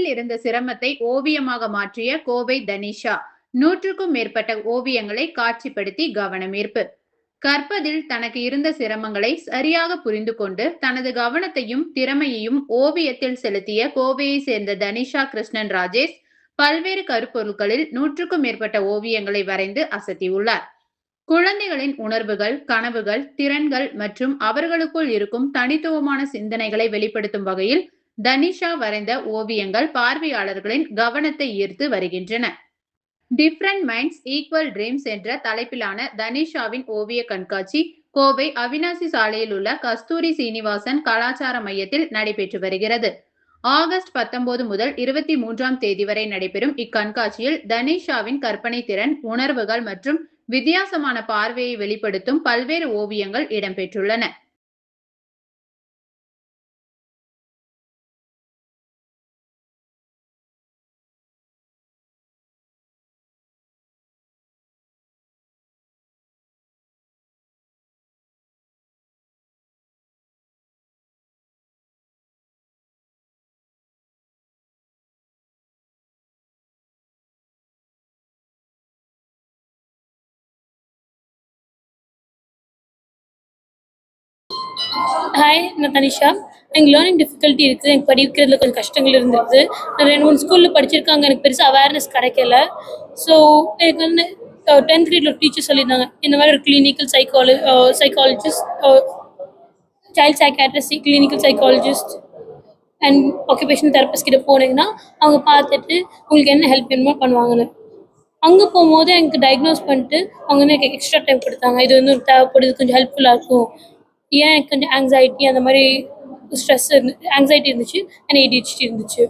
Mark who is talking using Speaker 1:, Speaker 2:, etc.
Speaker 1: கற்பதில் இருந்த சிரமத்தை ஓவியமாக மாற்றிய கோவை தனிஷா 100க்கும் மேற்பட்ட ஓவியங்களை காட்சிப்படுத்தி கவனமீர்ப்பு. கற்பதில் தனக்கு இருந்த சிரமங்களை சரியாக புரிந்து கொண்டு தனது கவனத்தையும் திறமையையும் ஓவியத்தில் செலுத்திய கோவையை சேர்ந்த தனிஷா கிருஷ்ணன் ராஜேஷ் பல்வேறு கருப்பொருட்களில் 100க்கும் மேற்பட்ட ஓவியங்களை வரைந்து அசத்தியுள்ளார். குழந்தைகளின் உணர்வுகள், கனவுகள், திறன்கள் மற்றும் அவர்களுக்குள் இருக்கும் தனித்துவமான சிந்தனைகளை வெளிப்படுத்தும் வகையில் தனிஷா வரைந்த ஓவியங்கள் பார்வையாளர்களின் கவனத்தை ஈர்த்து வருகின்றன. டிஃபரண்ட் மைண்ட்ஸ் ஈக்குவல் ட்ரீம்ஸ் என்ற தலைப்பிலான தனிஷாவின் ஓவிய கண்காட்சி கோவை அவினாசி சாலையில் உள்ள கஸ்தூரி சீனிவாசன் கலாச்சார மையத்தில் நடைபெற்று வருகிறது. ஆகஸ்ட் 19 முதல் 23ஆம் தேதி வரை நடைபெறும் இக்கண்காட்சியில் தனிஷாவின் கற்பனை திறன், உணர்வுகள் மற்றும் வித்தியாசமான பார்வையை வெளிப்படுத்தும் பல்வேறு ஓவியங்கள் இடம்பெற்றுள்ளன.
Speaker 2: ஹாய், நான் தனிஷா. எனக்கு லேர்னிங் டிஃபிகல்ட்டி இருக்குது. எனக்கு படிக்கிறதுல கொஞ்சம் கஷ்டங்கள் இருந்தது. நான் 2, 3 ஸ்கூலில் படிச்சிருக்காங்க. எனக்கு பெருசாக அவேர்னஸ் கிடைக்கல. ஸோ எனக்கு வந்து 10th கிரேடில் ஒரு டீச்சர் சொல்லியிருந்தாங்க, இந்த மாதிரி ஒரு clinical psychologist, child psychiatrist, clinical psychologist and occupational therapist கிட்ட போனீங்கன்னா அவங்க பார்த்துட்டு உங்களுக்கு என்ன ஹெல்ப் வேணுமோ பண்ணுவாங்கன்னு. அங்கே போகும்போது எனக்கு டயக்னோஸ் பண்ணிட்டு அவங்க வந்து எனக்கு எக்ஸ்ட்ரா டைம் கொடுத்தாங்க. இது வந்து தேவைப்படுது, கொஞ்சம் ஹெல்ப்ஃபுல்லாக இருக்கும். ஏன் எனக்கு கொஞ்சம் ஆங்ஸைட்டி அந்த மாதிரி ஸ்ட்ரெஸ் ஆங்ஸைட்டி இருந்துச்சு அண்ட் ADHD இருந்துச்சு.